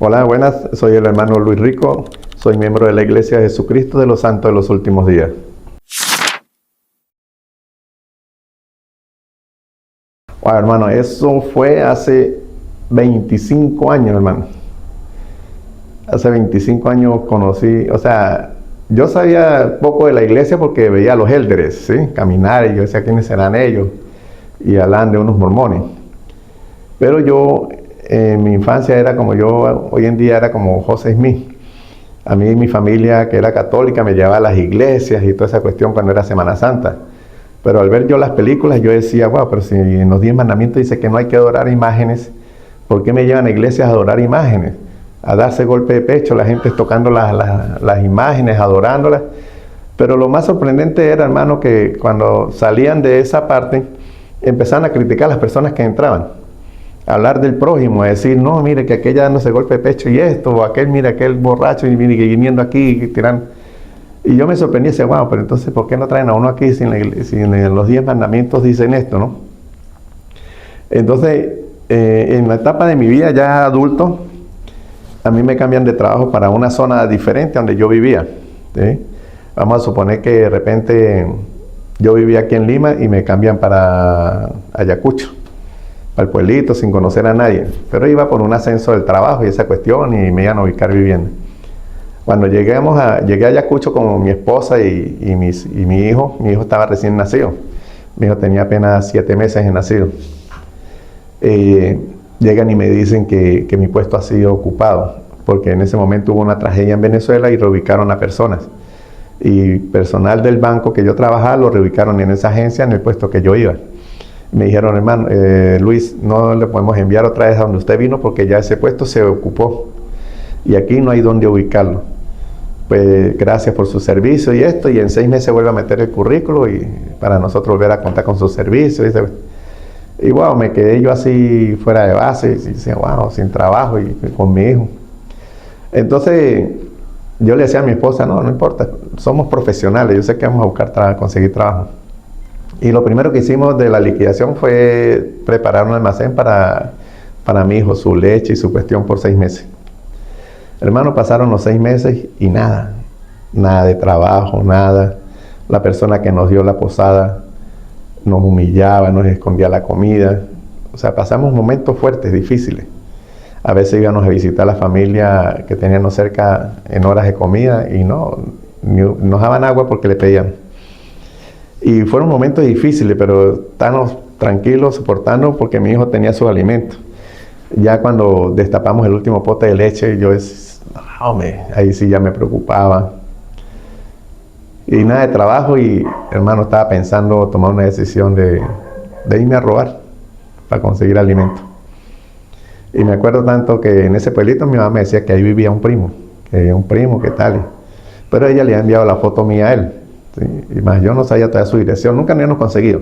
Hola, buenas, soy el hermano Luis Rico, soy miembro de la Iglesia de Jesucristo de los Santos de los Últimos Días. Bueno, hermano, eso fue hace 25 años, hermano. Hace 25 años conocí, yo sabía poco de la iglesia porque veía a los élderes, ¿sí? Caminar, y yo decía quiénes serán ellos, y hablaban de unos mormones. Pero yo, en mi infancia era como yo, hoy en día era como José Smith. A mí mi familia, que era católica, me llevaba a las iglesias y toda esa cuestión cuando era Semana Santa. Pero al ver yo las películas, yo decía, wow, pero si en los 10 mandamientos dice que no hay que adorar imágenes, ¿por qué me llevan a iglesias a adorar imágenes? A darse golpe de pecho, la gente tocando las imágenes, adorándolas. Pero lo más sorprendente era, hermano, que cuando salían de esa parte, empezaban a criticar a las personas que entraban. A hablar del prójimo, a decir, no, mire que aquella dándose golpe de pecho y esto, o aquel, mire aquel borracho y mire, viniendo aquí y tirando. Y yo me sorprendí y decía, wow, pero entonces, ¿por qué no traen a uno aquí si en los 10 mandamientos dicen esto, no? Entonces, en la etapa de mi vida ya adulto, a mí me cambian de trabajo para una zona diferente donde yo vivía, ¿sí? Vamos a suponer que de repente yo vivía aquí en Lima y me cambian para Ayacucho, para el pueblito, sin conocer a nadie. Pero iba por un ascenso del trabajo y esa cuestión y me iban a ubicar vivienda. Cuando llegué a Ayacucho con mi esposa y mi hijo estaba recién nacido. Mi hijo tenía apenas 7 meses de nacido. Llegan y me dicen que mi puesto ha sido ocupado, porque en ese momento hubo una tragedia en Venezuela y reubicaron a personas. Y personal del banco que yo trabajaba lo reubicaron en esa agencia, en el puesto que yo iba. Me dijeron, hermano, Luis, no le podemos enviar otra vez a donde usted vino porque ya ese puesto se ocupó. Y aquí no hay donde ubicarlo. Pues gracias por su servicio y esto, y en 6 meses vuelve a meter el currículo y para nosotros volver a contar con su servicio. Y wow, me quedé yo así fuera de base, y decía, wow, sin trabajo y con mi hijo. Entonces yo le decía a mi esposa, no importa, somos profesionales, yo sé que vamos a buscar conseguir trabajo. Y lo primero que hicimos de la liquidación fue preparar un almacén para mi hijo, su leche y su cuestión por 6 meses. Hermano, pasaron los 6 meses y nada de trabajo, nada. La persona que nos dio la posada nos humillaba, nos escondía la comida. O sea, pasamos momentos fuertes, difíciles. A veces íbamos a visitar a la familia que teníamos cerca en horas de comida y nos daban agua porque le pedían. Y fueron momentos difíciles, pero estábamos tranquilos, soportando porque mi hijo tenía sus alimentos. Ya cuando destapamos el último pote de leche, ahí sí ya me preocupaba. Y nada de trabajo y, hermano, estaba pensando tomar una decisión de irme a robar para conseguir alimento. Y me acuerdo tanto que en ese pueblito mi mamá me decía que ahí vivía un primo, que tal. Pero ella le había enviado la foto mía a él, ¿sí? Y más yo no sabía todavía su dirección, nunca habíamos conseguido.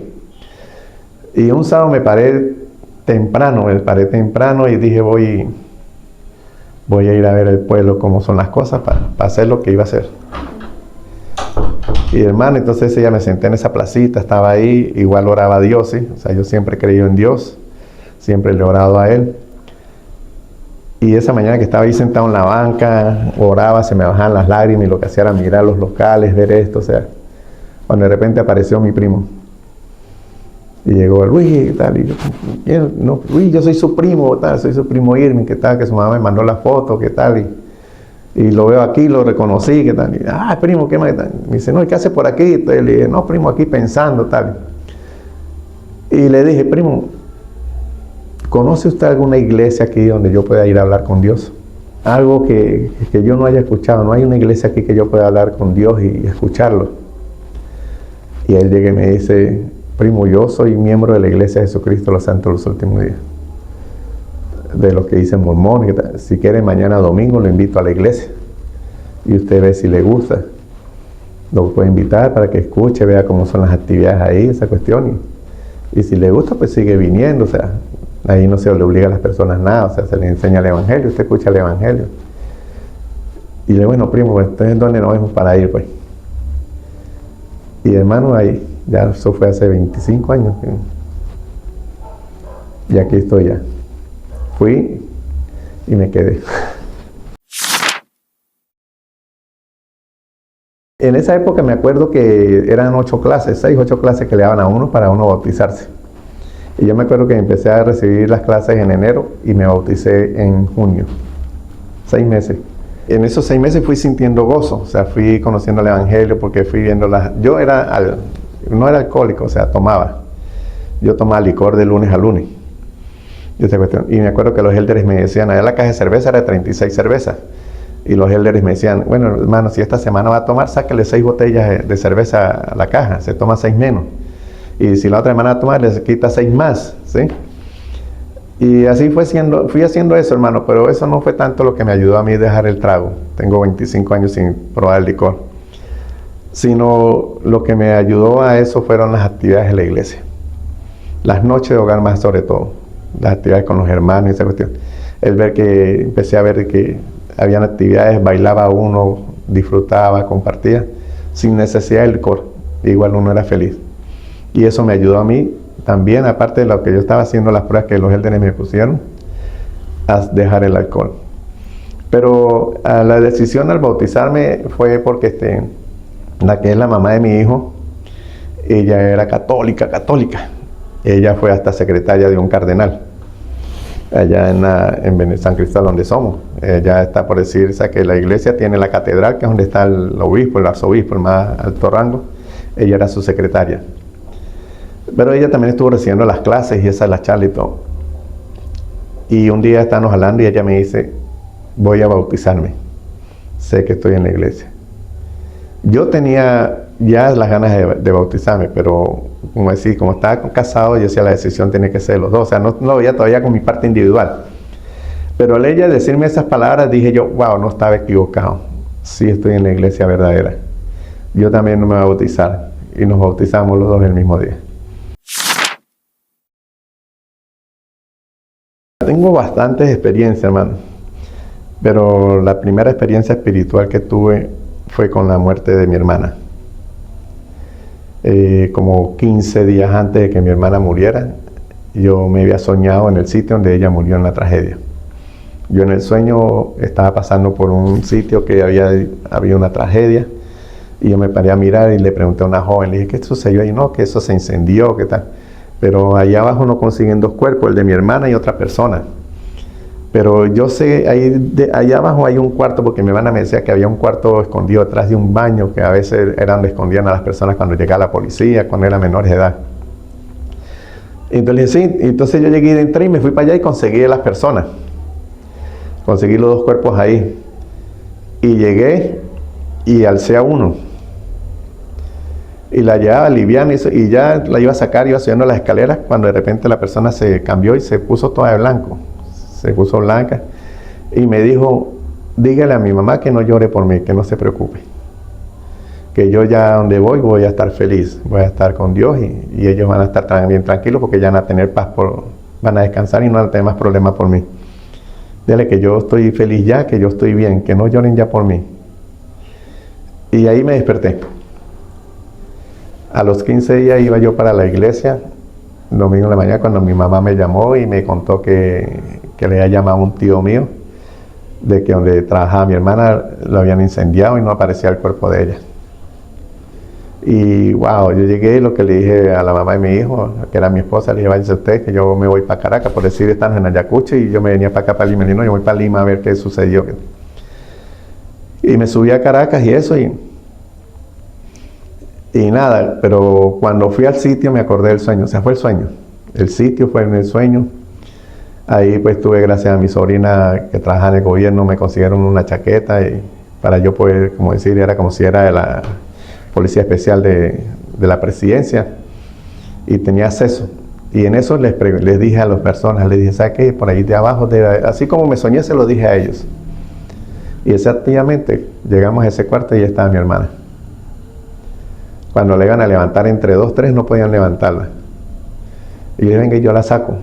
Y un sábado me paré temprano y dije voy a ir a ver el pueblo, cómo son las cosas para hacer lo que iba a hacer. Y hermano, entonces ya me senté en esa placita, estaba ahí, igual oraba a Dios, ¿sí? O sea, yo siempre he creído en Dios, siempre le he orado a Él. Y esa mañana que estaba ahí sentado en la banca, oraba, se me bajaban las lágrimas y lo que hacía era mirar los locales, ver esto, o sea, cuando de repente apareció mi primo. Y llegó Luis y tal, y yo, no, Luis, yo soy su primo, tal, soy su primo Irving, que tal, que su mamá me mandó la foto, que tal, y lo veo aquí, lo reconocí, que tal, y, primo, ¿qué más? Me dice, no, ¿y qué hace por aquí? Y le dije, no, primo, aquí pensando, tal. Y le dije, primo, ¿conoce usted alguna iglesia aquí donde yo pueda ir a hablar con Dios? Algo que yo no haya escuchado, no hay una iglesia aquí que yo pueda hablar con Dios y escucharlo. Y él llega y me dice, primo, yo soy miembro de la Iglesia de Jesucristo de los Santos de los Últimos Días. De los que dicen mormones, si quiere mañana domingo lo invito a la iglesia. Y usted ve si le gusta. Lo puede invitar para que escuche, vea cómo son las actividades ahí, esa cuestión. Y si le gusta, pues sigue viniendo, o sea, ahí no se le obliga a las personas nada, o sea, se le enseña el Evangelio, usted escucha el Evangelio. Y le digo, bueno, primo, pues, entonces ¿dónde nos vemos para ir, pues? Y hermano, ahí, ya eso fue hace 25 años. Y aquí estoy ya. Fui y me quedé. En esa época me acuerdo que eran 8 clases, 6, 8 clases que le daban a uno para uno bautizarse. Y yo me acuerdo que empecé a recibir las clases en enero y me bauticé en junio. 6 meses. En esos 6 meses fui sintiendo gozo, o sea, fui conociendo el Evangelio porque fui viendo las... Yo no era alcohólico, o sea, tomaba. Yo tomaba licor de lunes a lunes. Y me acuerdo que los elders me decían, allá la caja de cerveza era 36 cervezas. Y los elders me decían, bueno, hermano, si esta semana va a tomar, sáquele 6 botellas de cerveza a la caja, se toma 6 menos. Y si la otra semana va a tomar, le quita 6 más, ¿sí? Y así fui haciendo eso, hermano, pero eso no fue tanto lo que me ayudó a mí a dejar el trago. Tengo 25 años sin probar el licor. Sino lo que me ayudó a eso fueron las actividades de la iglesia. Las noches de hogar más sobre todo. Las actividades con los hermanos y esa cuestión. Empecé a ver que habían actividades, bailaba uno, disfrutaba, compartía, sin necesidad del licor. Igual uno era feliz. Y eso me ayudó a mí también, aparte de lo que yo estaba haciendo, las pruebas que los elders me pusieron, a dejar el alcohol. Pero la decisión al bautizarme fue porque la que es la mamá de mi hijo, ella era católica. Ella fue hasta secretaria de un cardenal, allá en San Cristóbal, donde somos. Ella está por decirse que la iglesia tiene la catedral, que es donde está el obispo, el arzobispo, el más alto rango. Ella era su secretaria. Pero ella también estuvo recibiendo las clases y esas las charlas y todo. Y un día estábamos hablando y ella me dice, voy a bautizarme. Sé que estoy en la iglesia. Yo tenía ya las ganas de bautizarme, pero como estaba casado, yo decía la decisión tenía que ser de los dos. O sea, no lo veía todavía con mi parte individual. Pero al ella decirme esas palabras, dije yo, wow, no estaba equivocado. Sí estoy en la iglesia verdadera. Yo también no me voy a bautizar. Y nos bautizamos los dos el mismo día. Tengo bastantes experiencias, hermano. Pero la primera experiencia espiritual que tuve fue con la muerte de mi hermana. Como 15 días antes de que mi hermana muriera, yo me había soñado en el sitio donde ella murió en la tragedia. Yo en el sueño estaba pasando por un sitio que había una tragedia, y yo me paré a mirar y le pregunté a una joven, le dije, ¿qué sucedió ahí? No, que eso se incendió, ¿qué tal? Pero allá abajo no consiguen 2 cuerpos, el de mi hermana y otra persona. Pero yo sé, allá abajo hay un cuarto, porque mi hermana me decía que había un cuarto escondido detrás de un baño, que a veces era donde escondían a las personas cuando llegaba la policía, cuando eran menores de edad. Entonces sí, entonces yo llegué, entré y me fui para allá y conseguí a las personas. Conseguí los 2 cuerpos ahí. Y llegué y alcé a uno. Y la llevaba liviana y ya la iba a sacar, iba subiendo las escaleras, cuando de repente la persona se cambió y se puso toda de blanco. Se puso blanca y me dijo, dígale a mi mamá que no llore por mí, que no se preocupe, que yo ya donde voy a estar feliz, voy a estar con Dios y ellos van a estar también tranquilos porque ya van a tener paz, van a descansar y no van a tener más problemas por mí. Dile que yo estoy feliz ya, que yo estoy bien, que no lloren ya por mí. Y ahí me desperté. A los 15 días iba yo para la iglesia, domingo en la mañana, cuando mi mamá me llamó y me contó que le había llamado a un tío mío, de que donde trabajaba mi hermana lo habían incendiado y no aparecía el cuerpo de ella. Y wow, yo llegué y lo que le dije a la mamá de mi hijo, que era mi esposa, le dije, váyase usted, que yo me voy para Caracas, por decir, están en Ayacucho, y yo me venía para acá, para Lima. Y no, yo voy para Lima a ver qué sucedió. Y me subí a Caracas y eso, y nada, pero cuando fui al sitio me acordé del sueño, o sea, fue el sueño. El sitio fue en el sueño. Ahí pues tuve, gracias a mi sobrina que trabaja en el gobierno, me consiguieron una chaqueta y para yo poder, como decir, era como si era de la Policía Especial de la Presidencia, y tenía acceso. Y en eso les dije a las personas, les dije, ¿sabes qué? Por ahí de abajo, así como me soñé, se lo dije a ellos. Y exactamente llegamos a ese cuarto y ya estaba mi hermana. Cuando le iban a levantar entre 2, 3, no podían levantarla. Y yo dije, venga, yo la saco.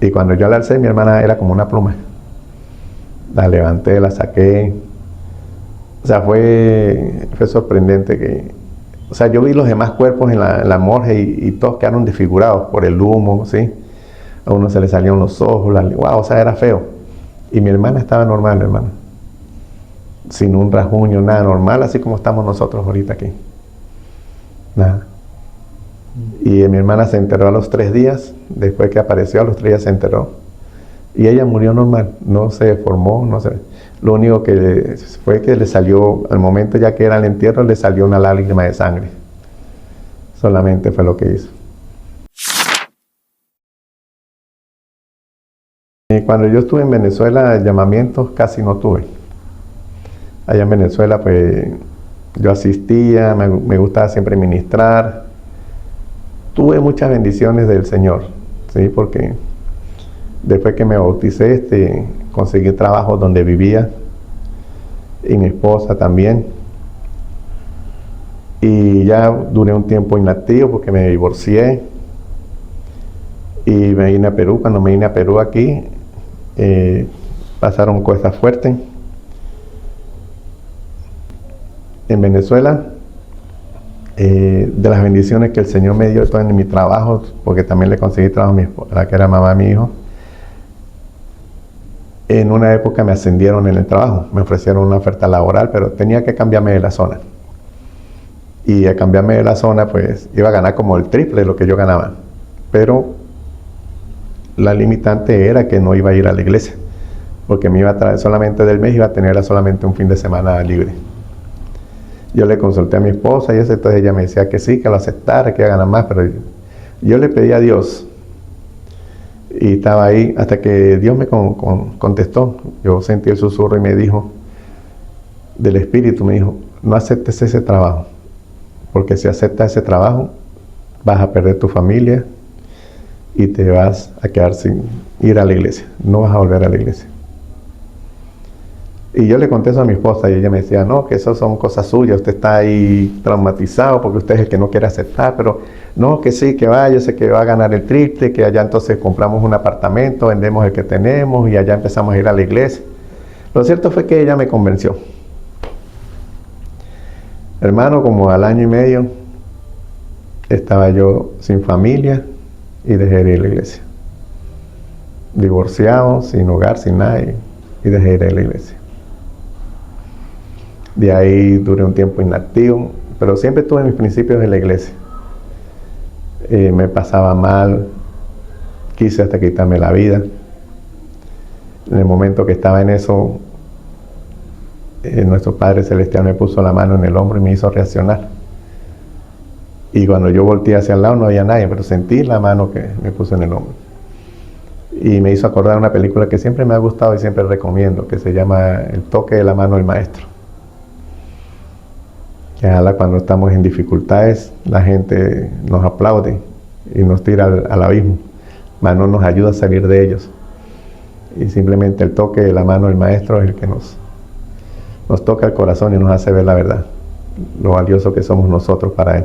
Y cuando yo la alcé, mi hermana era como una pluma. La levanté, la saqué. O sea, fue sorprendente o sea, yo vi los demás cuerpos en la morgue y todos quedaron desfigurados por el humo, ¿sí? A uno se le salían los ojos, wow, o sea, era feo. Y mi hermana estaba normal, hermano. sin un rasguño, nada, normal, así como estamos nosotros ahorita aquí. Nada. Y mi hermana se enteró a los 3 días, después que apareció, a los 3 días se enteró. Y ella murió normal, no se deformó, no se... Lo único que fue que le salió, al momento ya que era el entierro, le salió una lágrima de sangre. Solamente fue lo que hizo. Y cuando yo estuve en Venezuela, llamamientos casi no tuve. Allá en Venezuela, pues, yo asistía, me gustaba siempre ministrar. Tuve muchas bendiciones del Señor, ¿sí? Porque después que me bauticé, conseguí trabajo donde vivía, y mi esposa también. Y ya duré un tiempo inactivo porque me divorcié y me vine a Perú. Cuando me vine a Perú aquí, pasaron cosas fuertes. En Venezuela, de las bendiciones que el Señor me dio en mi trabajo, porque también le conseguí trabajo a mi esposa, la que era mamá de mi hijo. En una época me ascendieron en el trabajo, me ofrecieron una oferta laboral, pero tenía que cambiarme de la zona. Y al cambiarme de la zona, pues iba a ganar como el triple de lo que yo ganaba. Pero la limitante era que no iba a ir a la iglesia, porque me iba a traer solamente del mes, iba a tener solamente un fin de semana libre. Yo le consulté a mi esposa y eso, entonces ella me decía que sí, que lo aceptara, que iba a ganar más, pero yo le pedí a Dios. Y estaba ahí hasta que Dios me contestó. Yo sentí el susurro y me dijo, del Espíritu, me dijo, no aceptes ese trabajo, porque si aceptas ese trabajo, vas a perder tu familia y te vas a quedar sin ir a la iglesia, no vas a volver a la iglesia. Y yo le conté eso a mi esposa y ella me decía, no, que eso son cosas suyas, usted está ahí traumatizado porque usted es el que no quiere aceptar, pero no, que sí, que vaya, yo sé que va a ganar el triple, que allá entonces compramos un apartamento, vendemos el que tenemos y allá empezamos a ir a la iglesia. Lo cierto fue que ella me convenció. Hermano, como al año y medio estaba yo sin familia y dejé de ir a la iglesia. Divorciado, sin hogar, sin nadie, y dejé de ir a la iglesia. De ahí duré un tiempo inactivo, pero siempre tuve mis principios en la iglesia. Me pasaba mal, quise hasta quitarme la vida. En el momento que estaba en eso, nuestro Padre Celestial me puso la mano en el hombro y me hizo reaccionar. Y cuando yo volteé hacia el lado no había nadie, pero sentí la mano que me puso en el hombro. Y me hizo acordar una película que siempre me ha gustado y siempre recomiendo, que se llama El toque de la mano del maestro. Que cuando estamos en dificultades, la gente nos aplaude y nos tira al abismo, mas no nos ayuda a salir de ellos. Y simplemente el toque de la mano del maestro es el que nos toca el corazón y nos hace ver la verdad, lo valioso que somos nosotros para Él.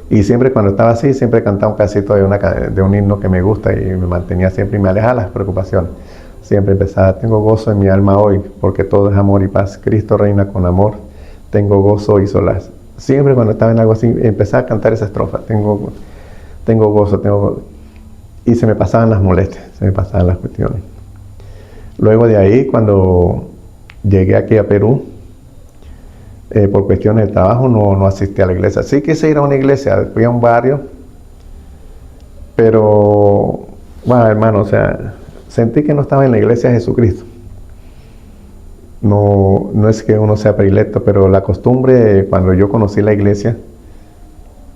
Y siempre cuando estaba así, siempre cantaba un pedacito de un himno que me gusta y me mantenía siempre y me alejaba las preocupaciones. Siempre empezaba, tengo gozo en mi alma hoy, porque todo es amor y paz. Cristo reina con amor, tengo gozo y solaz. Siempre cuando estaba en algo así, empezaba a cantar esa estrofa, tengo gozo. Y se me pasaban las molestias, se me pasaban las cuestiones. Luego de ahí, cuando llegué aquí a Perú, por cuestiones de trabajo no asistí a la iglesia. Sí quise ir a una iglesia, fui a un barrio, pero, bueno, hermano, o sea, sentí que no estaba en la iglesia de Jesucristo. No es que uno sea predilecto, pero la costumbre, cuando yo conocí la iglesia,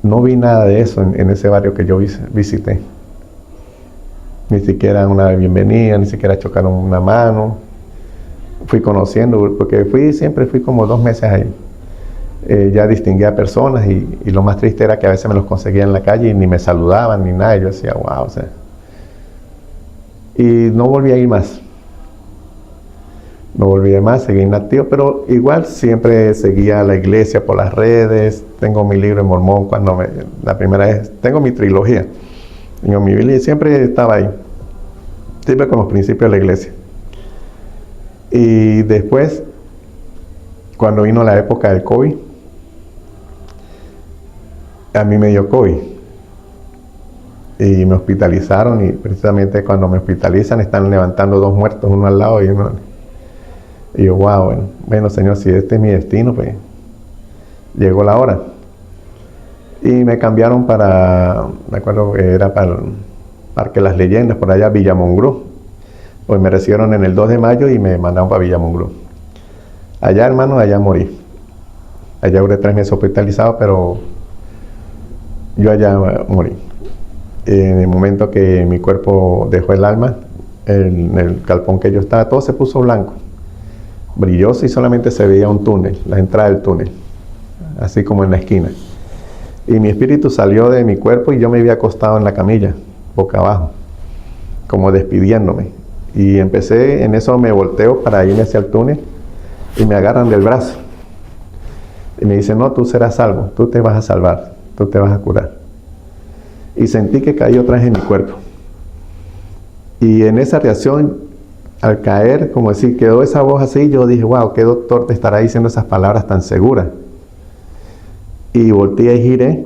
no vi nada de eso en ese barrio que yo visité. Ni siquiera una bienvenida, ni siquiera chocaron una mano. Fui conociendo, porque siempre fui como 2 meses ahí. Ya distinguía a personas y lo más triste era que a veces me los conseguía en la calle y ni me saludaban ni nada. Y yo decía, wow, o sea. Y no volví a ir más. No volví más, seguí inactivo, pero igual siempre seguía a la iglesia por las redes. Tengo mi libro en Mormón la primera vez, tengo mi trilogía. Tengo mi Biblia y siempre estaba ahí. Siempre con los principios de la iglesia. Y después, cuando vino la época del COVID, a mí me dio COVID. Y me hospitalizaron y precisamente cuando me hospitalizan están levantando 2 muertos, uno al lado y uno. Y yo, wow, bueno, Señor, si este es mi destino, pues llegó la hora. Y me cambiaron me acuerdo que era para el Parque Las Leyendas, por allá, Villamongrú. Pues me recibieron en el 2 de mayo y me mandaron para Villamongrú. Allá, hermano, allá morí. Allá duré 3 meses hospitalizado, pero yo allá morí. En el momento que mi cuerpo dejó el alma, en el galpón que yo estaba, todo se puso blanco, brilloso, y solamente se veía un túnel, la entrada del túnel, así como en la esquina. Y mi espíritu salió de mi cuerpo y yo me había acostado en la camilla, boca abajo, como despidiéndome. Y empecé, en eso me volteo para irme hacia el túnel y me agarran del brazo. Y me dicen, no, tú serás salvo, tú te vas a salvar, tú te vas a curar. Y sentí que caí otra vez en mi cuerpo. Y en esa reacción, al caer, como decir, quedó esa voz así, yo dije, wow, ¿qué doctor te estará diciendo esas palabras tan seguras? Y volteé y giré,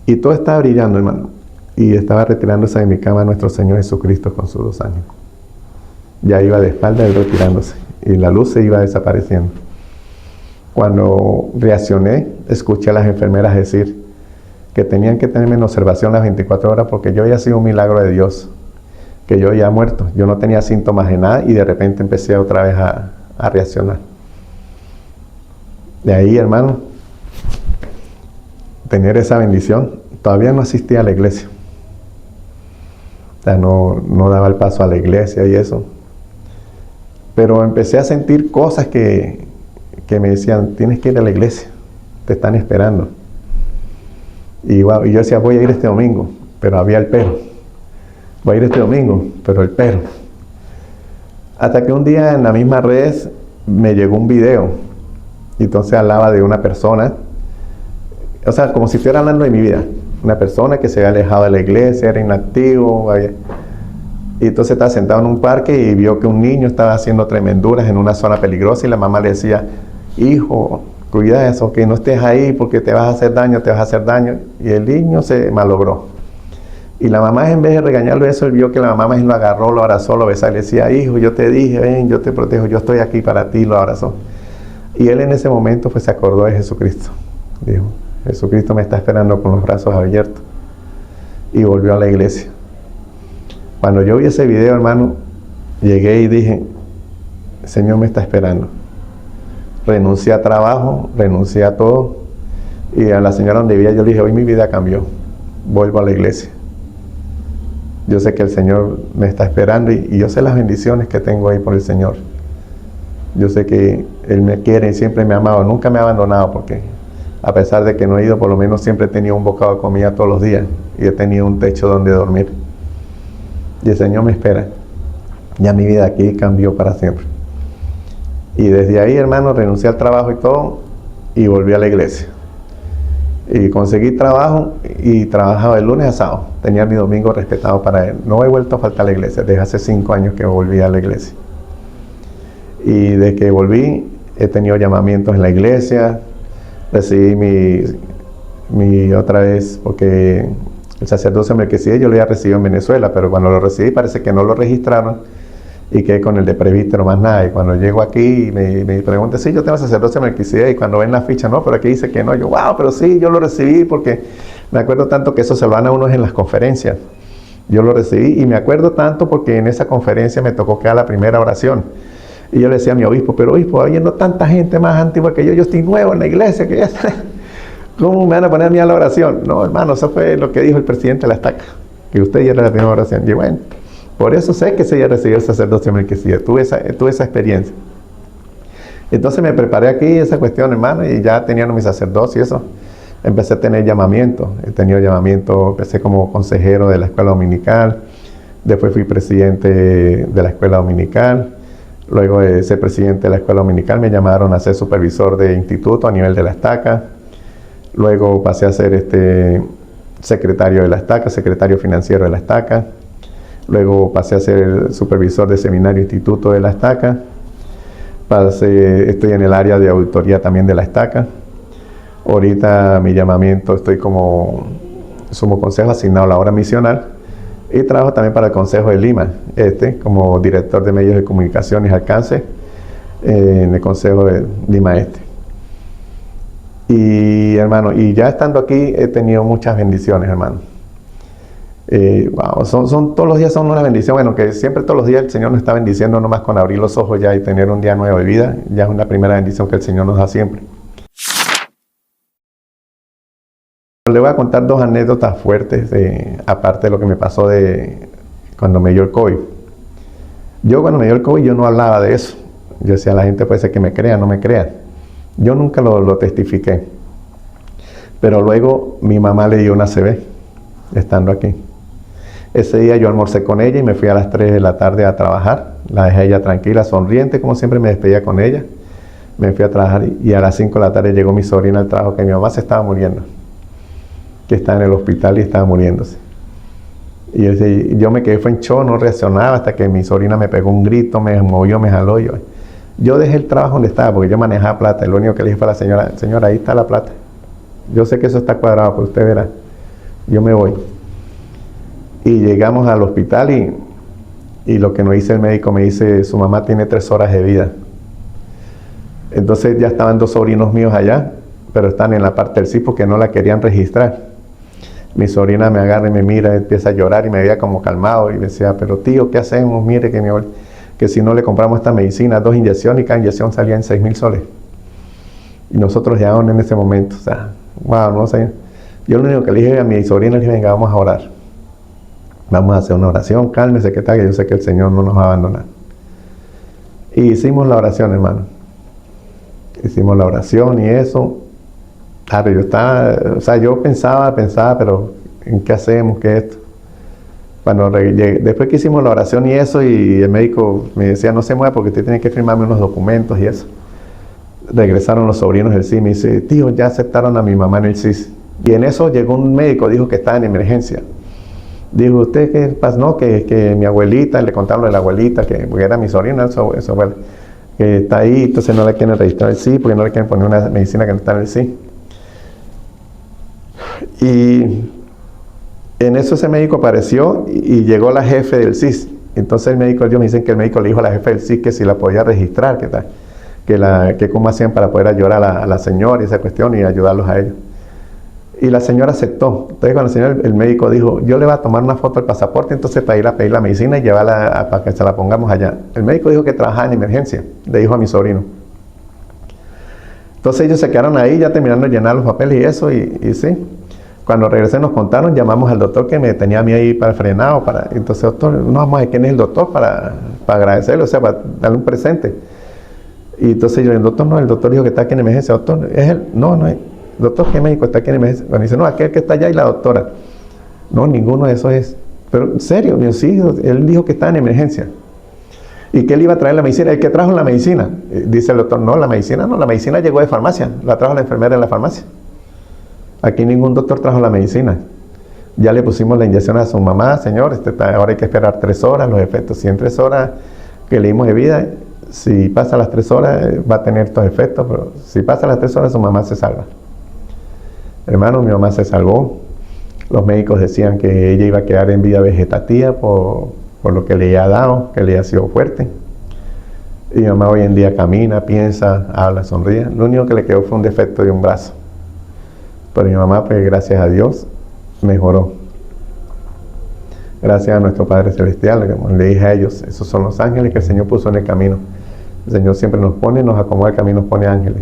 y todo estaba brillando, hermano. Y estaba retirándose de mi cama nuestro Señor Jesucristo con sus 2 ángeles. Ya iba de espalda él retirándose, y la luz se iba desapareciendo. Cuando reaccioné, escuché a las enfermeras decir que tenían que tenerme en observación las 24 horas porque yo había sido un milagro de Dios, que yo había muerto. Yo no tenía síntomas de nada y de repente empecé otra vez a reaccionar. De ahí, hermano, tener esa bendición, todavía no asistía a la iglesia. O sea, no daba el paso a la iglesia y eso. Pero empecé a sentir cosas que me decían, tienes que ir a la iglesia, te están esperando. Y yo decía, voy a ir este domingo, pero había el pero. Voy a ir este domingo, pero el pero. Hasta que un día en la misma red me llegó un video, y entonces hablaba de una persona, o sea, como si estuviera hablando de mi vida. Una persona que se había alejado de la iglesia, era inactivo, y entonces estaba sentado en un parque y vio que un niño estaba haciendo tremenduras en una zona peligrosa y la mamá le decía, hijo, cuida eso, que no estés ahí porque te vas a hacer daño, te vas a hacer daño. Y el niño se malogró. Y la mamá, en vez de regañarlo eso, él vio que la mamá lo agarró, lo abrazó, lo besó y le decía, hijo, yo te dije, ven, yo te protejo, yo estoy aquí para ti, lo abrazó. Y él en ese momento pues se acordó de Jesucristo. Dijo, Jesucristo me está esperando con los brazos abiertos. Y volvió a la iglesia. Cuando yo vi ese video, hermano, llegué y dije, el Señor me está esperando. Renuncié a trabajo, renuncié a todo. Y a la señora donde vivía yo le dije, hoy mi vida cambió. Vuelvo a la iglesia. Yo sé que el Señor me está esperando y yo sé las bendiciones que tengo ahí por el Señor. Yo sé que Él me quiere y siempre me ha amado. Nunca me ha abandonado porque a pesar de que no he ido, por lo menos siempre he tenido un bocado de comida todos los días. Y he tenido un techo donde dormir. Y el Señor me espera. Ya mi vida aquí cambió para siempre. Y desde ahí, hermano, renuncié al trabajo y todo, y volví a la iglesia. Y conseguí trabajo, y trabajaba de lunes a sábado. Tenía mi domingo respetado para Él. No he vuelto a faltar a la iglesia, desde hace 5 años que volví a la iglesia. Y desde que volví, he tenido llamamientos en la iglesia, recibí mi otra vez, porque el sacerdocio Melquisedec yo lo había recibido en Venezuela, pero cuando lo recibí parece que no lo registraron, y quedé con el de presbítero más nada. Y cuando llego aquí me preguntan, sí, yo tengo sacerdocio Melquisedec, y cuando ven la ficha, no, pero aquí dice que no. Yo, wow, pero sí, yo lo recibí, porque me acuerdo tanto que eso se lo dan a unos en las conferencias. Yo lo recibí, y me acuerdo tanto porque en esa conferencia me tocó que dar la primera oración. Y yo le decía a mi obispo, pero obispo, habiendo tanta gente más antigua que yo estoy nuevo en la iglesia, que ya está. ¿Cómo me van a poner a mí a la oración? No, hermano, eso fue lo que dijo el presidente de la estaca, que usted ya era la primera oración. Y bueno, por eso sé que se ya recibió el sacerdocio Melquisedec, tuve esa experiencia. Entonces me preparé aquí esa cuestión, hermano, y ya teniendo mi sacerdocio y eso, empecé a tener llamamiento. He tenido llamamiento, empecé como consejero de la escuela dominical, después fui presidente de la escuela dominical, luego de ser presidente de la escuela dominical me llamaron a ser supervisor de instituto a nivel de la estaca, luego pasé a ser secretario de la estaca, secretario financiero de la estaca, luego pasé a ser el supervisor de seminario instituto de la estaca, estoy en el área de auditoría también de la estaca. Ahorita mi llamamiento, estoy como sumo consejo asignado a la obra misional y trabajo también para el Consejo de Lima, como director de medios de comunicación y alcance, en el Consejo de Lima Este. Y hermano, y ya estando aquí he tenido muchas bendiciones, hermano. Wow, todos los días son una bendición. Bueno, que siempre todos los días el Señor nos está bendiciendo, nomás con abrir los ojos ya y tener un día nuevo de vida. Ya es una primera bendición que el Señor nos da siempre. Le voy a contar dos anécdotas fuertes, aparte de lo que me pasó de cuando me dio el COVID. Yo cuando me dio el COVID yo no hablaba de eso. Yo decía a la gente puede ser que me crea, no me crea. Yo nunca lo testifiqué. Pero luego mi mamá le dio una ACV, estando aquí. Ese día yo almorcé con ella y me fui a las 3 de la tarde a trabajar. La dejé a ella tranquila, sonriente, como siempre me despedía con ella. Me fui a trabajar y a las 5 de la tarde llegó mi sobrina al trabajo que mi mamá se estaba muriendo. Que estaba en el hospital y estaba muriéndose. Y yo me quedé, fue en shock, no reaccionaba hasta que mi sobrina me pegó un grito, me movió, me jaló. Yo dejé el trabajo donde estaba porque yo manejaba plata. Lo único que le dije fue a la señora, señora, ahí está la plata. Yo sé que eso está cuadrado, pero usted verá. Yo me voy. Y llegamos al hospital y lo que nos dice el médico, me dice, su mamá tiene 3 horas de vida. Entonces ya estaban 2 sobrinos míos allá, pero están en la parte del sí porque no la querían registrar. Mi sobrina me agarra y me mira, empieza a llorar y me veía como calmado y me decía, pero tío, ¿qué hacemos? Mire que si no le compramos esta medicina, 2 inyecciones y cada inyección salía en 6,000 soles. Y nosotros llegamos en ese momento, o sea, wow, no sé. Yo lo único que le dije a mi sobrina, le dije, venga, vamos a orar. Vamos a hacer una oración, cálmese, que tal, que yo sé que el Señor no nos va a abandonar. Y hicimos la oración, hermano. Hicimos la oración y eso. Claro, yo estaba, o sea, yo pensaba, pero ¿en qué hacemos? ¿Qué es esto? Cuando después que hicimos la oración y eso, y el médico me decía, no se mueva porque usted tiene que firmarme unos documentos y eso. Regresaron los sobrinos del CIS, me dice, tío, ya aceptaron a mi mamá en el CIS. Y en eso llegó un médico, dijo que estaba en emergencia. Dijo, ¿usted qué pasa? No, que mi abuelita, le contaron de la abuelita, porque era mi sobrina, su abuela, que está ahí, entonces no le quieren registrar el CIS, porque no le quieren poner una medicina que no está en el CIS. Y en eso ese médico apareció y llegó la jefe del CIS. Entonces el médico, ellos me dicen que el médico le dijo a la jefe del CIS que si la podía registrar, que cómo hacían para poder ayudar a la señora y esa cuestión y ayudarlos a ellos. Y la señora aceptó. Entonces cuando el médico dijo, yo le voy a tomar una foto del pasaporte, entonces para ir a pedir la medicina y llevarla para que se la pongamos allá. El médico dijo que trabajaba en emergencia, le dijo a mi sobrino. Entonces ellos se quedaron ahí ya terminando de llenar los papeles y eso, y sí. Cuando regresé nos contaron, llamamos al doctor que me tenía a mí ahí para el frenado. Entonces, doctor, no vamos a ver quién es el doctor para agradecerle, o sea, para darle un presente. Y entonces yo, el doctor dijo que está aquí en emergencia. Doctor, ¿es él? No, no es. Doctor, ¿qué médico está aquí en emergencia? Bueno, dice, no, aquel que está allá y la doctora. No, ninguno de esos es. Pero, ¿en serio? Yo, sí, él dijo que está en emergencia. ¿Y que él iba a traer la medicina? ¿El que trajo la medicina? Dice el doctor, no, la medicina llegó de farmacia. La trajo la enfermera en la farmacia. Aquí ningún doctor trajo la medicina. Ya le pusimos la inyección a su mamá, señor, ahora hay que esperar 3 horas, los efectos. Si en 3 horas que le dimos de vida, si pasa las 3 horas va a tener estos efectos, pero si pasa las 3 horas su mamá se salva. Hermano, mi mamá se salvó. Los médicos decían que ella iba a quedar en vida vegetativa por lo que le había dado, que le había sido fuerte. Y mi mamá hoy en día camina, piensa, habla, sonríe. Lo único que le quedó fue un defecto de un brazo. Pero mi mamá, pues gracias a Dios, mejoró. Gracias a nuestro Padre Celestial, como le dije a ellos, esos son los ángeles que el Señor puso en el camino. El Señor siempre nos pone, nos acomoda el camino, nos pone ángeles,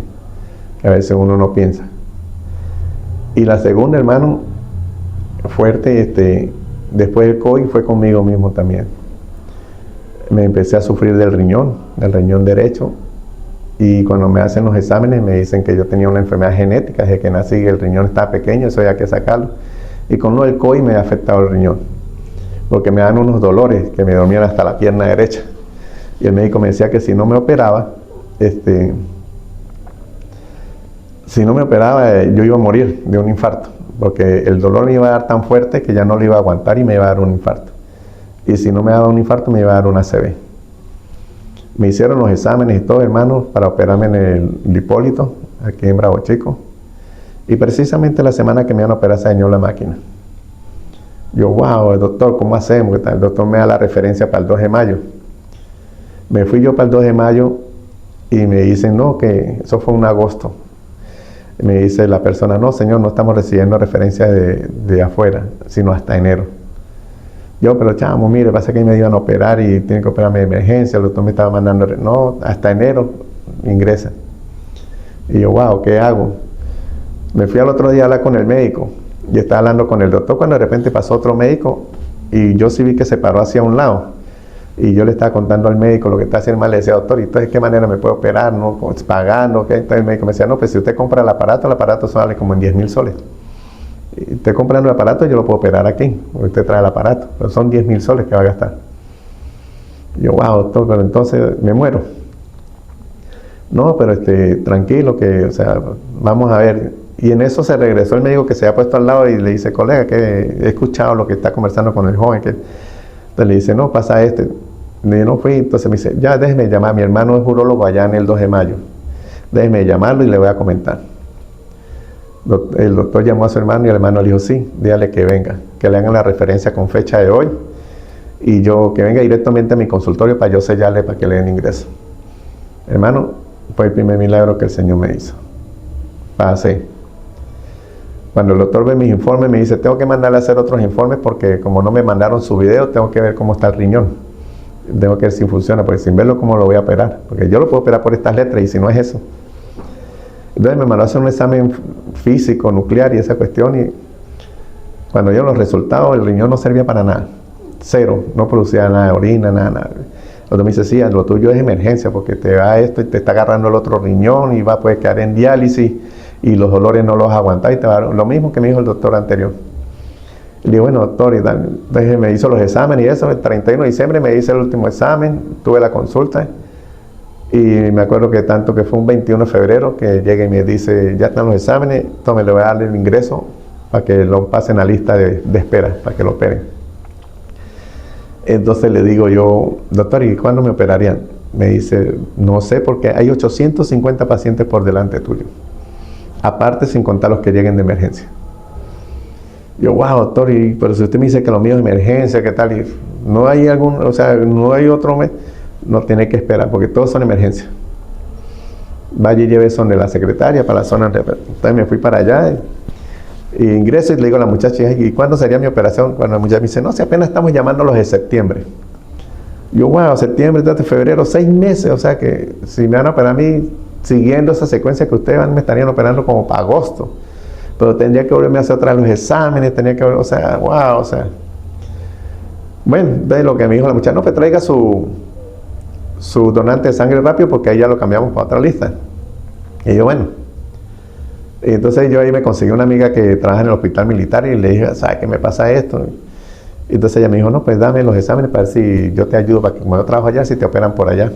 que a veces uno no piensa. Y la segunda, hermano, fuerte, después del COVID, fue conmigo mismo también. Me empecé a sufrir del riñón derecho. Y cuando me hacen los exámenes me dicen que yo tenía una enfermedad genética, desde que nací el riñón estaba pequeño, eso había que sacarlo. Y con lo del COVID me ha afectado el riñón, porque me dan unos dolores que me dormían hasta la pierna derecha. Y el médico me decía que si no me operaba, yo iba a morir de un infarto, porque el dolor me iba a dar tan fuerte que ya no lo iba a aguantar y me iba a dar un infarto. Y si no me daba un infarto me iba a dar una ACV. Me hicieron los exámenes y todo, hermano, para operarme en el Hipólito, aquí en Bravo Chico. Y precisamente la semana que me iban a operar se dañó la máquina. Yo, wow, doctor, ¿cómo hacemos? El doctor me da la referencia para el 2 de mayo. Me fui yo para el 2 de mayo Y me dicen, no, que eso fue en agosto. Y me dice la persona, no, señor, no estamos recibiendo referencias de afuera, sino hasta enero. Yo, pero chamo, mire, pasa que me iban a operar y tienen que operarme de emergencia, el doctor me estaba mandando, no, hasta enero ingresa. Y yo, wow, ¿qué hago? Me fui al otro día a hablar con el médico y estaba hablando con el doctor cuando de repente pasó otro médico y yo sí vi que se paró hacia un lado. Y yo le estaba contando al médico lo que está haciendo mal. Le decía, doctor, ¿y entonces de qué manera me puede operar? ¿No? ¿Pagando? ¿Qué? Entonces el médico me decía, no, pues si usted compra el aparato sale como en 10.000 soles. Y usted comprando el aparato, yo lo puedo operar aquí. Usted trae el aparato, pero son 10.000 soles que va a gastar. Y yo, wow, doctor, pero entonces me muero. No, pero tranquilo, que, o sea, vamos a ver. Y en eso se regresó el médico que se había puesto al lado y le dice, colega, que he escuchado lo que está conversando con el joven. Entonces le dice, no, pasa Y yo no fui. Entonces me dice, ya déjeme llamar. Mi hermano es urólogo allá en el 2 de mayo. Déjeme llamarlo y le voy a comentar. El doctor llamó a su hermano y el hermano le dijo, sí, dígale que venga, que le hagan la referencia con fecha de hoy y yo que venga directamente a mi consultorio para yo sellarle para que le den ingreso. Hermano, fue el primer milagro que el Señor me hizo. Pasé. Cuando el doctor ve mis informes me dice, tengo que mandarle a hacer otros informes porque como no me mandaron su video, tengo que ver cómo está el riñón. Tengo que ver si funciona, porque sin verlo, ¿cómo lo voy a operar? Porque yo lo puedo operar por estas letras y si no es eso. Entonces me mandó a hacer un examen físico, nuclear y esa cuestión y cuando dio los resultados el riñón no servía para nada. Cero, no producía nada de orina, nada. El doctor me dice, sí, lo tuyo es emergencia porque te da esto y te está agarrando el otro riñón y va a poder quedar en diálisis y los dolores no los aguantas y te va a dar lo mismo que me dijo el doctor anterior. Y le digo, bueno, doctor, y tal. Entonces me hizo los exámenes y eso, el 31 de diciembre me hice el último examen, tuve la consulta. Y me acuerdo que tanto que fue un 21 de febrero que llega y me dice, ya están los exámenes, entonces le voy a dar el ingreso para que lo pasen a lista de espera, para que lo operen. Entonces le digo yo, doctor, ¿y cuándo me operarían? Me dice, no sé, porque hay 850 pacientes por delante tuyo. Aparte, sin contar los que lleguen de emergencia. Yo, wow, doctor, pero si usted me dice que lo mío es emergencia, ¿qué tal? Y no hay algún, o sea, no hay otro mes. No tiene que esperar, porque todos son emergencias. Vaya y lleve son de la secretaria para la zona. Entonces me fui para allá y ingreso y le digo a la muchacha, ¿y cuándo sería mi operación? Cuando la muchacha me dice, no, si apenas estamos llamando a los de septiembre. Yo, wow, septiembre, febrero, 6 meses, o sea que si me van a operar a mí, siguiendo esa secuencia que ustedes me estarían operando como para agosto. Pero tendría que volverme a hacer otra vez los exámenes, tenía que volver, o sea, wow, o sea. Bueno, de lo que me dijo la muchacha, no, pues traiga su donante de sangre rápido porque ahí ya lo cambiamos para otra lista. Y yo, bueno. Y entonces yo ahí me conseguí una amiga que trabaja en el hospital militar y le dije, ¿sabes qué me pasa esto? Y entonces ella me dijo, no, pues dame los exámenes para ver si yo te ayudo, para que como yo trabajo allá, si te operan por allá.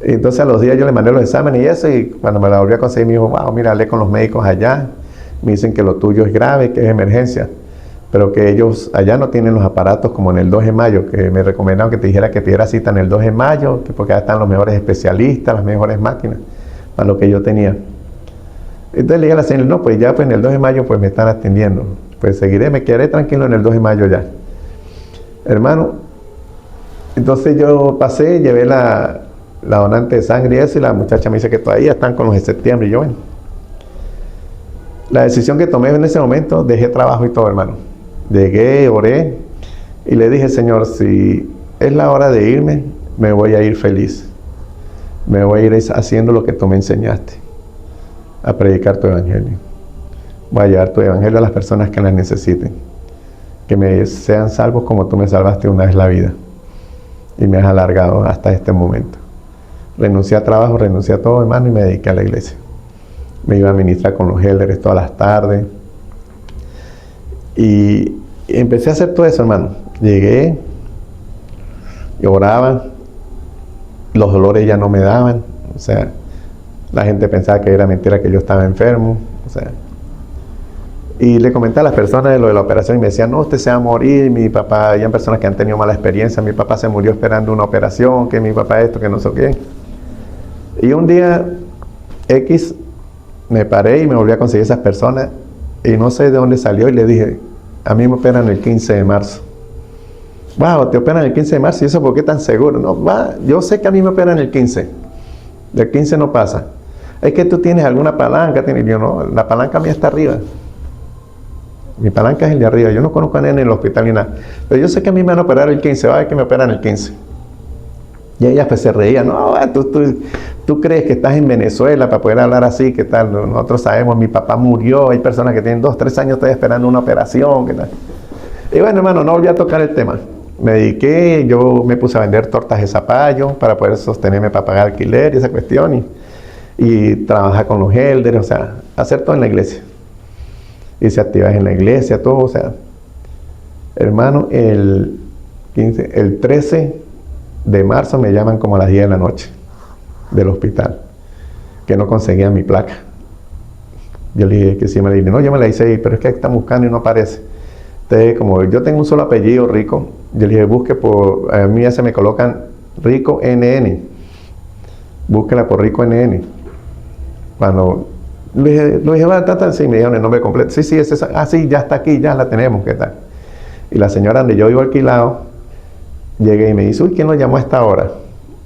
Y entonces a los días yo le mandé los exámenes y eso, y cuando me la volví a conseguir me dijo, wow, mira, hablé con los médicos allá, me dicen que lo tuyo es grave, que es emergencia, pero que ellos allá no tienen los aparatos como en el 2 de mayo, que me recomendaron que te dijera que pidiera cita en el 2 de mayo, que porque allá están los mejores especialistas, las mejores máquinas, para lo que yo tenía. Entonces le dije a la señora, no, pues ya pues en el 2 de mayo pues me están atendiendo, pues seguiré, me quedaré tranquilo en el 2 de mayo ya. Hermano, entonces yo pasé, llevé la donante de sangre y eso, y la muchacha me dice que todavía están con los de septiembre, y yo, bueno. La decisión que tomé en ese momento, dejé trabajo y todo, hermano. Llegué, oré, y le dije, Señor, si es la hora de irme, me voy a ir feliz. Me voy a ir haciendo lo que tú me enseñaste, a predicar tu evangelio. Voy a llevar tu evangelio a las personas que las necesiten, que me sean salvos como tú me salvaste una vez la vida, y me has alargado hasta este momento. Renuncié a trabajo, renuncié a todo, hermano, y me dediqué a la iglesia. Me iba a ministrar con los elders todas las tardes. Y empecé a hacer todo eso, hermano. Llegué, oraba, los dolores ya no me daban. O sea, la gente pensaba que era mentira que yo estaba enfermo. O sea, y le comenté a las personas de lo de la operación y me decían, no, usted se va a morir. Mi papá, había personas que han tenido mala experiencia. Mi papá se murió esperando una operación, que mi papá esto, que no sé qué. Y un día X me paré y me volví a conseguir esas personas y no sé de dónde salió y le dije, a mí me operan el 15 de marzo. Wow, te operan el 15 de marzo, ¿y eso por qué tan seguro? No, va, yo sé que a mí me operan el 15. Del 15 no pasa. Es que tú tienes alguna palanca. Yo no, la palanca mía está arriba. Mi palanca es el de arriba. Yo no conozco a nadie en el hospital ni nada. Pero yo sé que a mí me van a operar el 15. Va a ver que me operan el 15. Y ella pues se reía. No, tú crees que estás en Venezuela para poder hablar así. ¿Qué tal? Nosotros sabemos, mi papá murió. Hay personas que tienen 2, 3 años todavía esperando una operación. ¿Qué tal? Y bueno, hermano, no volví a tocar el tema. Me dediqué, yo me puse a vender tortas de zapallo para poder sostenerme para pagar alquiler y esa cuestión. Y trabajar con los elders, o sea, hacer todo en la iglesia. Hice actividades en la iglesia, todo, o sea. Hermano, el 13 de marzo me llaman como a las 10 de la noche del hospital, que no conseguía mi placa. Yo le dije que sí, me la dije, no, yo me la hice ahí, pero es que están buscando y no aparece. Entonces, como yo tengo un solo apellido, Rico, yo le dije, busque por, a mí ya se me colocan Rico NN, búsquela por Rico NN. Cuando le dije, va, sí, me dieron el nombre completo. Sí, es esa. Ah, sí, ya está aquí, ya la tenemos, ¿qué tal? Y la señora donde yo vivo alquilado, llegué y me dice, uy, ¿quién lo llamó a esta hora?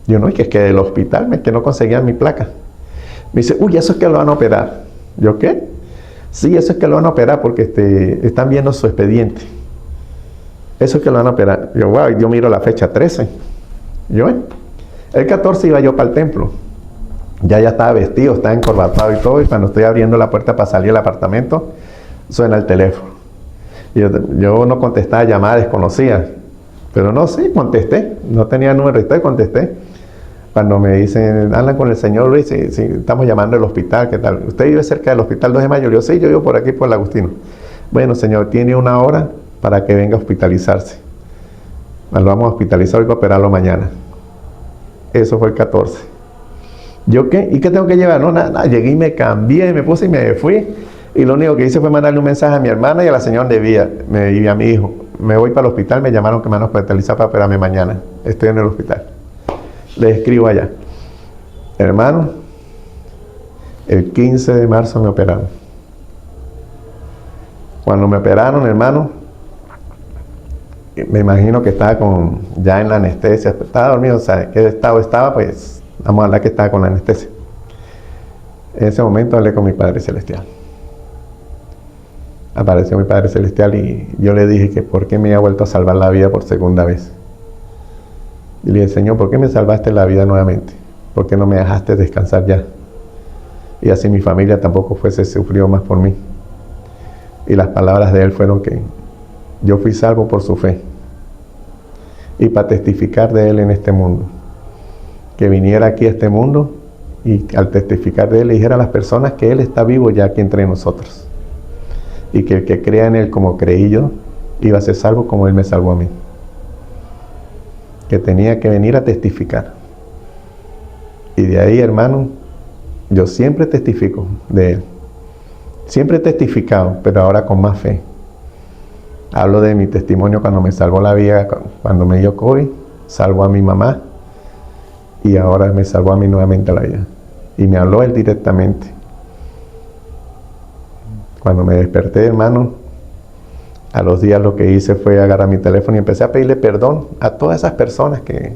Yo, no, es que del hospital, que no conseguían mi placa. Me dice, uy, eso es que lo van a operar. ¿Yo qué? Sí, eso es que lo van a operar porque están viendo su expediente. Eso es que lo van a operar. Yo, wow, yo miro la fecha 13. Yo, el 14 iba yo para el templo. Ya estaba vestido, estaba encorbatado y todo, y cuando estoy abriendo la puerta para salir del apartamento, suena el teléfono. Yo no contestaba llamadas desconocidas, pero no, sí, contesté. No tenía número y todo, contesté. Cuando me dicen, hablan con el señor Luis, sí, estamos llamando al hospital, ¿qué tal? ¿Usted vive cerca del hospital 2 de mayo? Yo, sí, yo vivo por aquí, por el Agustino. Bueno, señor, tiene 1 hora para que venga a hospitalizarse. Lo vamos a hospitalizar hoy para operarlo mañana. Eso fue el 14. ¿Yo qué? ¿Y qué tengo que llevar? No, nada, llegué y me cambié, me puse y me fui. Y lo único que hice fue mandarle un mensaje a mi hermana y a la señora de Vía, y a mi hijo. Me voy para el hospital, me llamaron que me van a hospitalizar para operarme mañana. Estoy en el hospital. Les escribo allá. Hermano, el 15 de marzo me operaron. Cuando me operaron, hermano, me imagino que estaba ya en la anestesia. Estaba dormido, o sea, ¿en qué estado estaba? Pues vamos a hablar que estaba con la anestesia. En ese momento hablé con mi Padre Celestial. Apareció mi Padre Celestial y yo le dije que por qué me había vuelto a salvar la vida por segunda vez. Y le dije, Señor, ¿por qué me salvaste la vida nuevamente? ¿Por qué no me dejaste descansar ya? Y así mi familia tampoco sufrió más por mí. Y las palabras de Él fueron que yo fui salvo por su fe. Y para testificar de Él en este mundo. Que viniera aquí a este mundo y al testificar de Él le dijera a las personas que Él está vivo ya aquí entre nosotros. Y que el que crea en Él como creí yo, iba a ser salvo como Él me salvó a mí. Que tenía que venir a testificar. Y de ahí, hermano, yo siempre testifico de Él. Siempre he testificado, pero ahora con más fe. Hablo de mi testimonio cuando me salvó la vida, cuando me dio COVID, salvó a mi mamá y ahora me salvó a mí nuevamente la vida. Y me habló Él directamente. Cuando me desperté, hermano, a los días lo que hice fue agarrar mi teléfono y empecé a pedirle perdón a todas esas personas que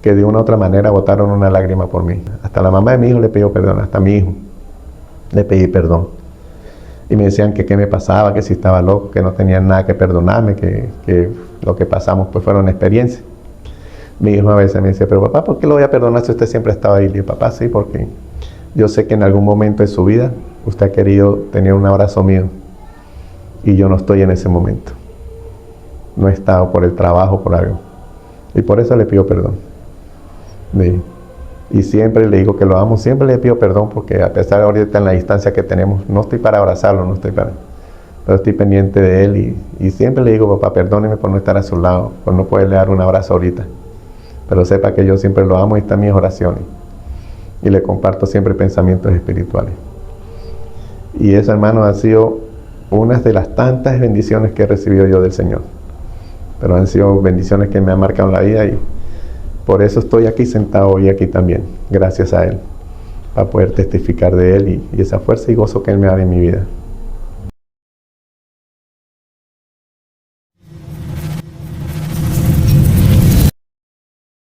de una u otra manera botaron una lágrima por mí. Hasta la mamá de mi hijo le pidió perdón, hasta mi hijo le pedí perdón. Y me decían que qué me pasaba, que si estaba loco, que no tenían nada que perdonarme, que lo que pasamos pues fueron experiencias. Mi hijo a veces me decía, pero papá, ¿por qué lo voy a perdonar si usted siempre estaba ahí? Y le digo, papá, sí, porque yo sé que en algún momento de su vida usted ha querido tener un abrazo mío y yo no estoy en ese momento. No he estado por el trabajo, por algo. Y por eso le pido perdón. Y siempre le digo que lo amo, siempre le pido perdón porque a pesar de ahorita en la distancia que tenemos, no estoy para abrazarlo, pero estoy pendiente de él y siempre le digo, papá, perdóneme por no estar a su lado, por no poderle dar un abrazo ahorita. Pero sepa que yo siempre lo amo y están mis oraciones. Y le comparto siempre pensamientos espirituales. Y eso, hermano, ha sido una de las tantas bendiciones que he recibido yo del Señor. Pero han sido bendiciones que me han marcado la vida y por eso estoy aquí sentado hoy aquí también, gracias a Él, para poder testificar de Él y esa fuerza y gozo que Él me da en mi vida.